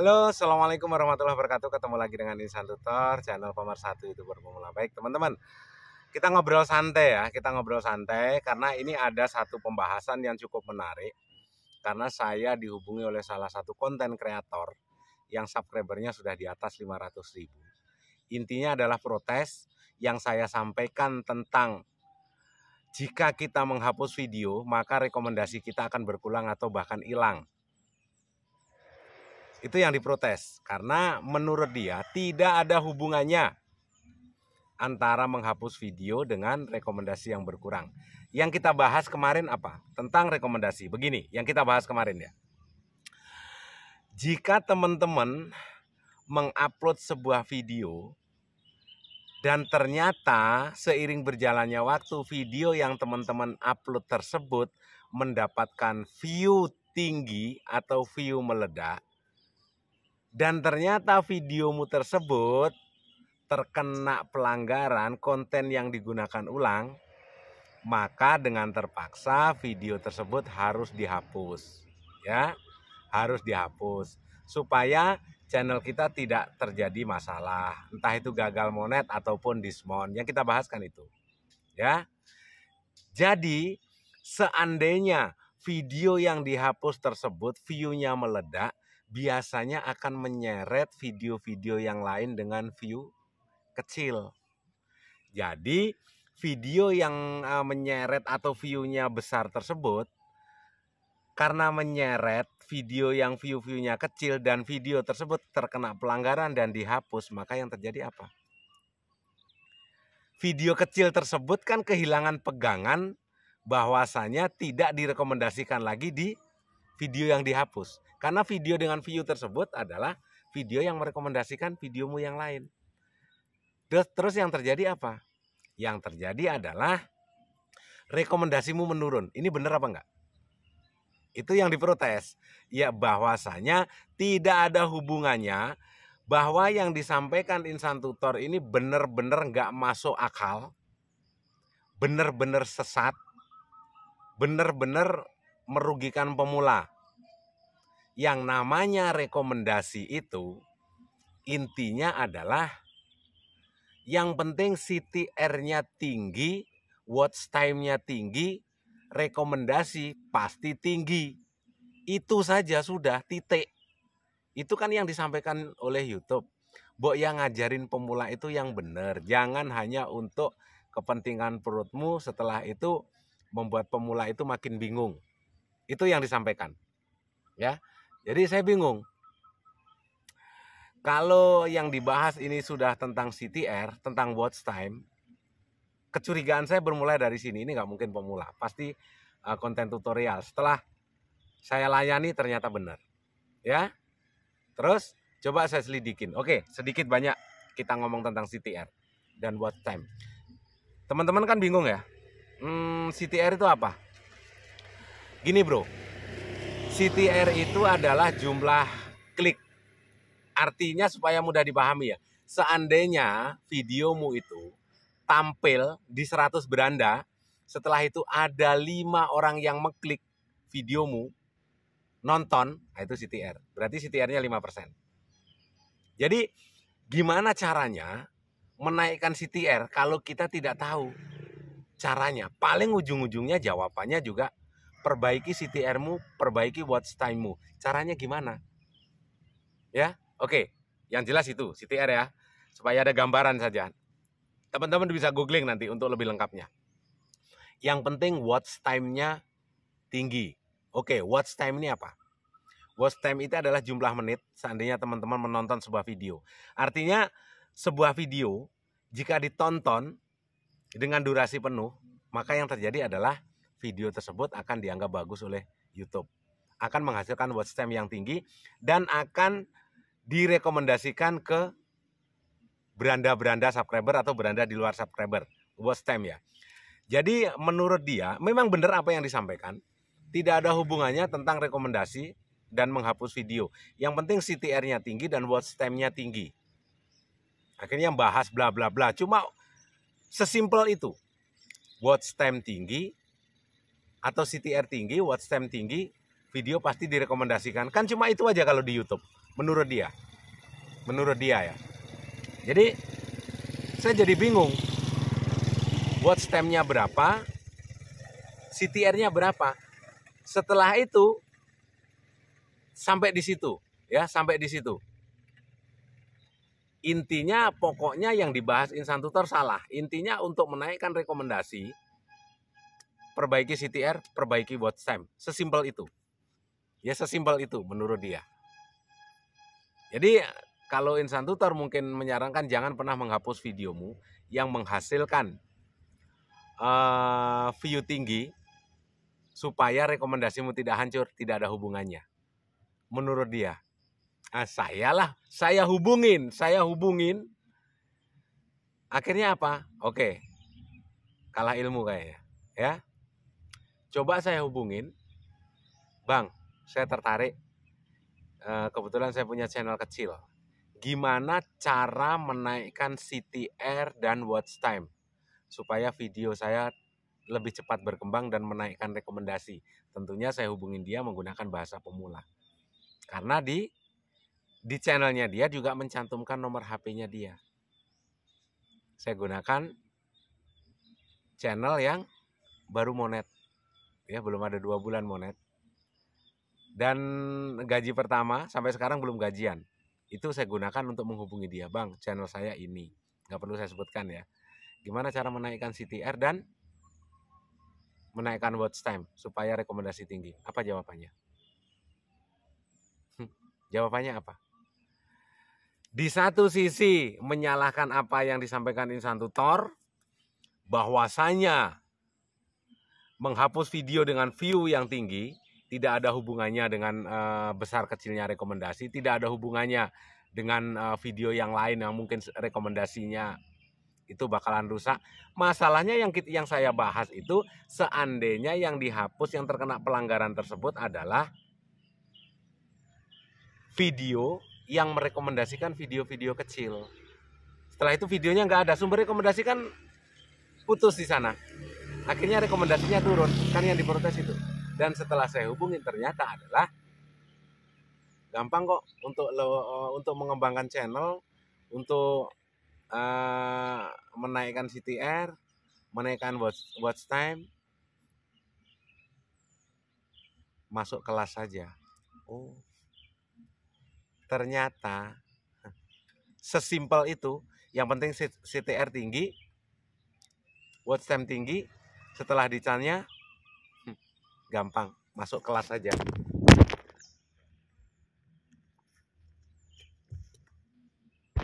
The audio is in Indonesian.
Halo, assalamualaikum warahmatullahi wabarakatuh. Ketemu lagi dengan Insan Tutor, channel pemersatu YouTuber pemula. Baik teman-teman, kita ngobrol santai ya. Kita ngobrol santai karena ini ada satu pembahasan yang cukup menarik. Karena saya dihubungi oleh salah satu konten kreator yang subscribernya sudah di atas 500.000. Intinya adalah protes yang saya sampaikan tentang jika kita menghapus video, maka rekomendasi kita akan berkurang atau bahkan hilang. Itu yang diprotes, karena menurut dia tidak ada hubungannya antara menghapus video dengan rekomendasi yang berkurang. Yang kita bahas kemarin apa? Tentang rekomendasi. Begini, yang kita bahas kemarin ya. Jika teman-teman mengupload sebuah video dan ternyata seiring berjalannya waktu video yang teman-teman upload tersebut mendapatkan view tinggi atau view meledak, dan ternyata videomu tersebut terkena pelanggaran konten yang digunakan ulang, maka dengan terpaksa video tersebut harus dihapus. Ya, harus dihapus supaya channel kita tidak terjadi masalah, entah itu gagal monet ataupun dismount. Yang kita bahaskan itu. Ya. Jadi, seandainya video yang dihapus tersebut view-nya meledak, biasanya akan menyeret video-video yang lain dengan view kecil. Jadi video yang menyeret atau view-nya besar tersebut, karena menyeret video yang view-nya kecil dan video tersebut terkena pelanggaran dan dihapus, maka yang terjadi apa? Video kecil tersebut kan kehilangan pegangan bahwasanya tidak direkomendasikan lagi di video yang dihapus. Karena video dengan view tersebut adalah video yang merekomendasikan videomu yang lain. Terus yang terjadi apa? Yang terjadi adalah rekomendasimu menurun. Ini benar apa enggak? Itu yang diprotes. Ya, bahwasanya tidak ada hubungannya, bahwa yang disampaikan Insan Tutor ini benar-benar enggak masuk akal, benar-benar sesat, benar-benar merugikan pemula. Yang namanya rekomendasi itu intinya adalah yang penting CTR-nya tinggi, watch time-nya tinggi, rekomendasi pasti tinggi. Itu saja sudah, titik. Itu kan yang disampaikan oleh YouTube. Mbok yang ngajarin pemula itu yang benar. Jangan hanya untuk kepentingan perutmu, setelah itu membuat pemula itu makin bingung. Itu yang disampaikan. Ya. Jadi saya bingung. Kalau yang dibahas ini sudah tentang CTR, tentang watch time, kecurigaan saya bermulai dari sini. Ini nggak mungkin pemula, pasti konten tutorial. Setelah saya layani ternyata benar. Ya. Terus coba saya selidikin. Oke, sedikit banyak kita ngomong tentang CTR dan watch time. Teman-teman kan bingung ya. CTR itu apa? Gini bro. CTR itu adalah jumlah klik. Artinya supaya mudah dipahami ya. Seandainya videomu itu tampil di 100 beranda, setelah itu ada 5 orang yang mengklik videomu, nonton, nah itu CTR. Berarti CTR-nya 5%. Jadi gimana caranya menaikkan CTR kalau kita tidak tahu caranya? Paling ujung-ujungnya jawabannya juga perbaiki CTR-mu, perbaiki watch time-mu. Caranya gimana? Ya, oke. Yang jelas itu CTR ya. Supaya ada gambaran saja. Teman-teman bisa googling nanti untuk lebih lengkapnya. Yang penting watch time-nya tinggi. Oke, watch time ini apa? Watch time itu adalah jumlah menit seandainya teman-teman menonton sebuah video. Artinya sebuah video jika ditonton dengan durasi penuh, maka yang terjadi adalah video tersebut akan dianggap bagus oleh YouTube. Akan menghasilkan watch time yang tinggi dan akan direkomendasikan ke beranda-beranda subscriber atau beranda di luar subscriber. Watch time ya. Jadi menurut dia memang benar apa yang disampaikan. Tidak ada hubungannya tentang rekomendasi dan menghapus video. Yang penting CTR-nya tinggi dan watch time-nya tinggi. Akhirnya bahas bla bla bla. Cuma sesimpel itu. Watch time tinggi atau CTR tinggi, watch time tinggi, video pasti direkomendasikan. Kan cuma itu aja kalau di YouTube. menurut dia ya. Jadi saya jadi bingung, watch time-nya berapa, CTR-nya berapa. Setelah itu sampai di situ ya, sampai di situ. Intinya pokoknya yang dibahas Insan Tutor salah. Intinya untuk menaikkan rekomendasi, perbaiki CTR, perbaiki watch time. Sesimpel itu. Ya sesimpel itu menurut dia. Jadi kalau Insan Tutor mungkin menyarankan jangan pernah menghapus videomu yang menghasilkan view tinggi supaya rekomendasimu tidak hancur, tidak ada hubungannya. Menurut dia. Saya hubungin. Akhirnya apa? Oke. Kalah ilmu kayaknya. Ya. Coba saya hubungin. Bang, saya tertarik. Kebetulan saya punya channel kecil. Gimana cara menaikkan CTR dan watch time supaya video saya lebih cepat berkembang dan menaikkan rekomendasi? Tentunya saya hubungin dia menggunakan bahasa pemula. Karena di channelnya dia juga mencantumkan nomor HP-nya dia. Saya gunakan channel yang baru monet. Ya, belum ada 2 bulan monet. Dan gaji pertama sampai sekarang belum gajian. Itu saya gunakan untuk menghubungi dia. Bang, channel saya ini. Nggak perlu saya sebutkan ya. Gimana cara menaikkan CTR dan menaikkan watch time supaya rekomendasi tinggi? Apa jawabannya? Jawabannya apa? Di satu sisi menyalahkan apa yang disampaikan Insan Tutor, bahwasanya menghapus video dengan view yang tinggi tidak ada hubungannya dengan besar kecilnya rekomendasi, tidak ada hubungannya dengan video yang lain yang mungkin rekomendasinya itu bakalan rusak. Masalahnya yang saya bahas itu seandainya yang dihapus, yang terkena pelanggaran tersebut adalah video yang merekomendasikan video-video kecil. Setelah itu videonya nggak ada, sumber rekomendasi kan putus di sana. Akhirnya rekomendasinya turun, kan yang diprotes itu. Dan setelah saya hubungin ternyata adalah gampang kok untuk mengembangkan channel, untuk menaikkan CTR, menaikkan watch time, masuk kelas saja. Oh, ternyata sesimpel itu. Yang penting CTR tinggi, watch time tinggi. Setelah dicanya gampang, masuk kelas saja.